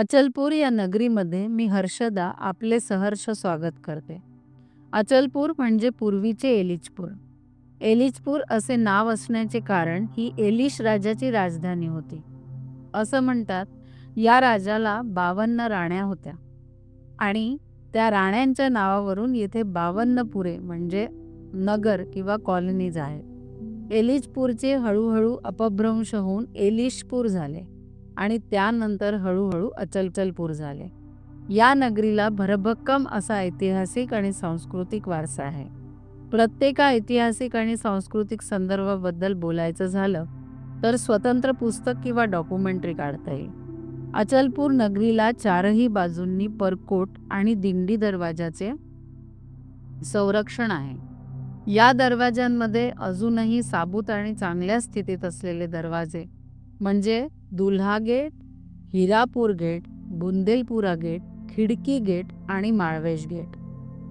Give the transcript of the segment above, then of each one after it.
अचलपूर या नगरीमध्ये मी हर्षदा आपले सहर्ष स्वागत करते. अचलपूर म्हणजे पूर्वीचे एलिचपूर. एलिचपूर असे नाव असण्याचे कारण ही एलिश राजाची राजधानी होती. असं म्हणतात, या राजाला 52 राण्या होत्या आणि त्या राण्यांच्या नावावरून येथे 52 पुरे म्हणजे नगर किंवा कॉलनीज आहेत. एलिचपूरचे हळूहळू अपभ्रंश होऊन एलिशपूर झाले आणि त्यानंतर हळूहळू अचलपूर झाले. या नगरीला भरभक्कम असा ऐतिहासिक आणि सांस्कृतिक वारसा आहे. प्रत्येक ऐतिहासिक आणि सांस्कृतिक संदर्भाबद्दल बोलायचं झालं तर स्वतंत्र पुस्तक किंवा डॉक्युमेंटरी काढता येईल. अचलपूर नगरीला चारही बाजूंनी परकोट आणि दिंडी दरवाजाचे संरक्षण आहे. या दरवाजांमध्ये अजूनही साबूत आणि चांगल्या स्थितीत असलेले दरवाजे म्हणजे दुल्हा गेट, हिरापूर गेट, बुंदेलपुरा गेट, खिडकी गेट आणि माळवेश गेट.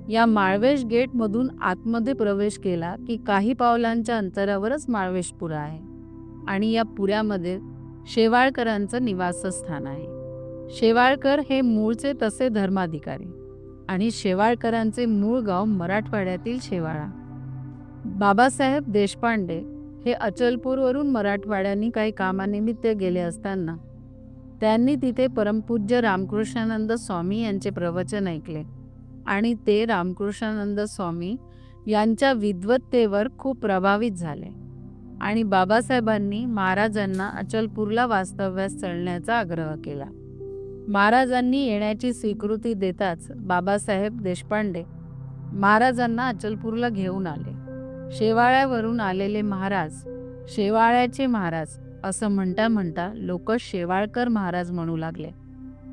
या माळवेश गेटमधून आतमध्ये प्रवेश केला की काही पावलांच्या अंतरावरच माळवेशपुरा आहे आणि या पुऱ्यामध्ये शेवाळकरांचं निवासस्थान आहे. शेवाळकर हे मूळचे तसे धर्माधिकारी आणि शेवाळकरांचे मूळ गाव मराठवाड्यातील शेवाळा. बाबासाहेब देशपांडे हे अचलपूरवरून मराठवाड्यानी काही कामानिमित्त गेले असताना त्यांनी तिथे परमपूज्य रामकृष्णानंद स्वामी यांचे प्रवचन ऐकले आणि ते रामकृष्णानंद स्वामी यांच्या विद्वत्तेवर खूप प्रभावित झाले आणि बाबासाहेबांनी महाराजांना अचलपूरला वास्तव्यास चलण्याचा आग्रह केला. महाराजांनी येण्याची स्वीकृती देताच बाबासाहेब देशपांडे महाराजांना अचलपूरला घेऊन आले. शेवाळ्यावरून आलेले महाराज शेवाळ्याचे महाराज असं म्हणता म्हणता लोक शेवाळकर महाराज म्हणू लागले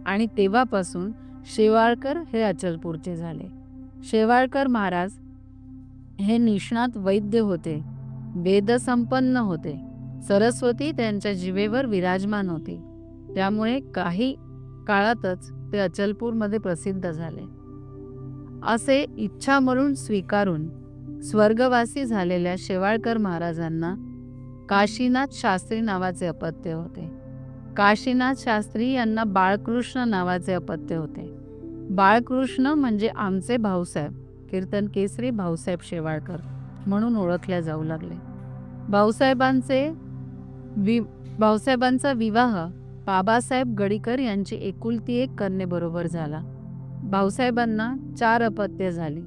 आणि तेव्हापासून शेवाळकर हे अचलपूरचे झाले. शेवाळकर महाराज हे निष्णात वैद्य होते, वेदसंपन्न होते. सरस्वती त्यांच्या जिभेवर विराजमान होती. त्यामुळे काही काळातच ते अचलपूरमध्ये प्रसिद्ध झाले. असे इच्छा म्हणून स्वीकारून स्वर्गवासी झालेल्या शेवाळकर महाराजांना काशीनाथ शास्त्री नावाचे अपत्य होते. काशीनाथ शास्त्री यांना बाळकृष्ण नावाचे अपत्य होते. बाळकृष्ण म्हणजे आमचे भाऊसाहेब, कीर्तन केसरी भाऊसाहेब शेवाळकर म्हणून ओळखल्या जाऊ लागले. भाऊसाहेबांचा विवाह बाबासाहेब गडीकर यांची एकुलती एक कन्येबरोबर झाला. भाऊसाहेबांना 4 अपत्य झाली.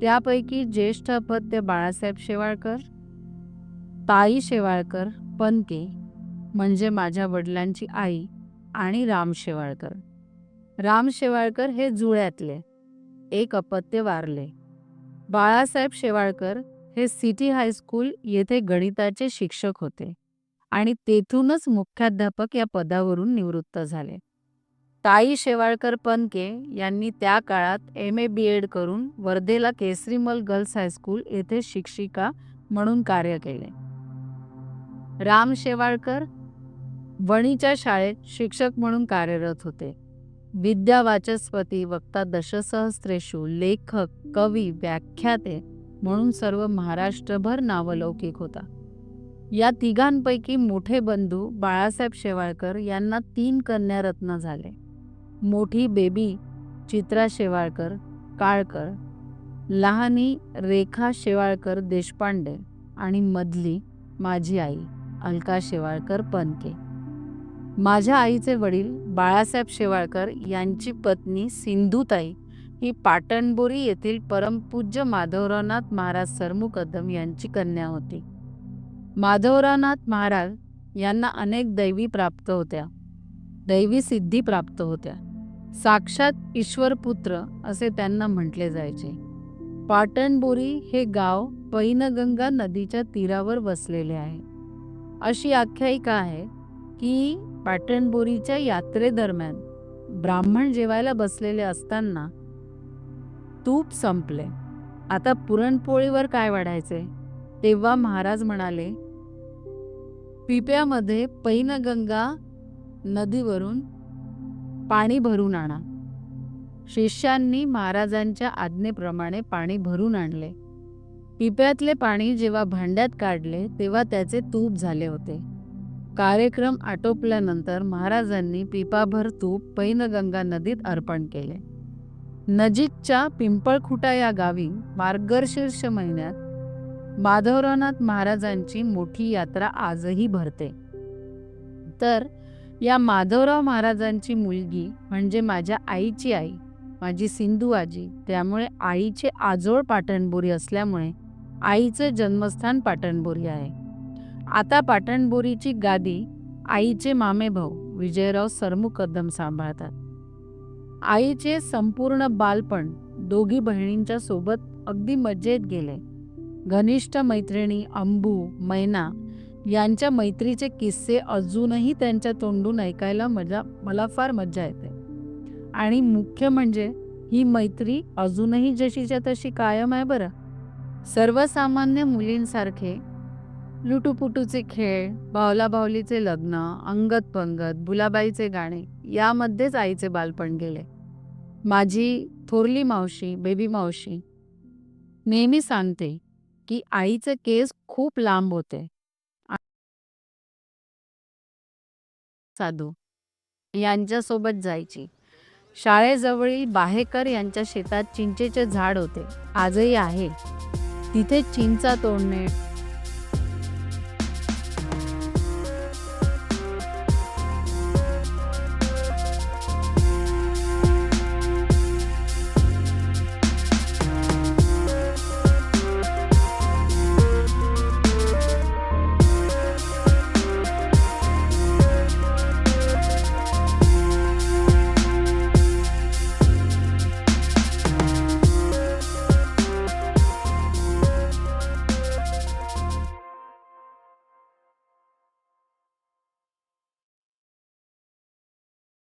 त्यापैकी ज्येष्ठ अपत्य बाळासाहेब शेवाळकर, ताई शेवाळकर पनके म्हणजे माझ्या वडिलांची आई आणि राम शेवाळकर. राम शेवाळकर हे जुळ्यातले. एक अपत्य वारले. बाळासाहेब शेवाळकर हे सिटी हायस्कूल येथे गणिताचे शिक्षक होते आणि तेथूनच मुख्याध्यापक या पदावरून निवृत्त झाले. ताई शेवाळकर पनके यांनी त्या काळात MA BEd करून वर्धेला केसरीमल गर्ल्स हायस्कूल येथे शिक्षिका म्हणून कार्य केले. राम शेवाळकर वणीच्या शाळेत शिक्षक म्हणून कार्यरत होते. विद्यावाचस्पती, वक्ता दशसहस्रेषु, लेखक, कवी, व्याख्याते म्हणून सर्व महाराष्ट्रभर नावलौकिक होता. या तिघांपैकी मोठे बंधू बाळासाहेब शेवाळकर यांना 3 कन्यारत्न झाले. मोठी बेबी चित्रा शेवाळकर काळकर, लहानी रेखा शेवाळकर देशपांडे आणि मधली माझी आई अलका शेवाळकर पनके. माझ्या आईचे वडील बाळासाहेब शेवाळकर यांची पत्नी सिंधुताई ही पाटणबोरी येथील परमपूज्य माधवरावनाथ महाराज सरमुकदम यांची कन्या होती. माधवरावनाथ महाराज यांना अनेक दैवी सिद्धी प्राप्त होत्या. साक्षात ईश्वरपुत्र असे त्यांना म्हटले जायचे. पाटणबोरी हे गाव पैनगंगा नदीच्या तीरावर वसलेले आहे. अशी आख्यायिका आहे की पाटणबोरीच्या यात्रेदरम्यान ब्राह्मण जेवायला बसलेले असताना तूप संपले. आता पुरणपोळीवर काय वाढायचे? तेव्हा महाराज म्हणाले, पिप्यामध्ये पैनगंगा नदीवरून पाणी भरून आणा. शिष्यांनी महाराजांच्या आज्ञेप्रमाणे पाणी भरून आणले. पिप्यातले पाणी जेव्हा भांड्यात काढले तेव्हा त्याचे तूप झाले होते. कार्यक्रम आटोपल्यानंतर महाराजांनी पिपाभर तूप पैनगंगा नदीत अर्पण केले. नजीकच्या पिंपळखुटा या गावी मार्गशीर्ष महिन्यात माधवरावनाथ महाराजांची मोठी यात्रा आजही भरते. तर या माधवराव महाराजांची मुलगी म्हणजे माझ्या आईची आई, माझी सिंधू आजी, त्यामुळे आईचे आजोळ पाटणबोरी असल्यामुळे आईचं जन्मस्थान पाटणबोरी आहे. आता पाटणबोरीची गादी आईचे मामे भाऊ विजयराव सरमुख कदम सांभाळतात. आईचे संपूर्ण बालपण दोघी बहिणींच्या सोबत अगदी मजेत गेले. घनिष्ठ मैत्रिणी अंबू, मैना यांच्या मैत्रीचे किस्से अजूनही त्यांच्या तोंडून ऐकायला मला फार मजा येते. आणि मुख्य म्हणजे ही मैत्री अजूनही जशीच्या तशी कायम आहे बरं. सर्वसामान्य मुलींसारखे लुटूपुटूचे खेळ, बावलाबावलीचे लग्न, अंगत पंगत, बुलाबाईचे गाणे यामध्येच आईचे बालपण गेले. माझी थोरली मावशी, बेबी मावशी नेहमी सांगते की आईचे केस खूप लांब होते. साधू यांच्यासोबत जायची. शाळेजवळील बाहेकर यांच्या शेतात चिंचेचे झाड होते, आजही आहे. तिथे चिंचा तोडणे,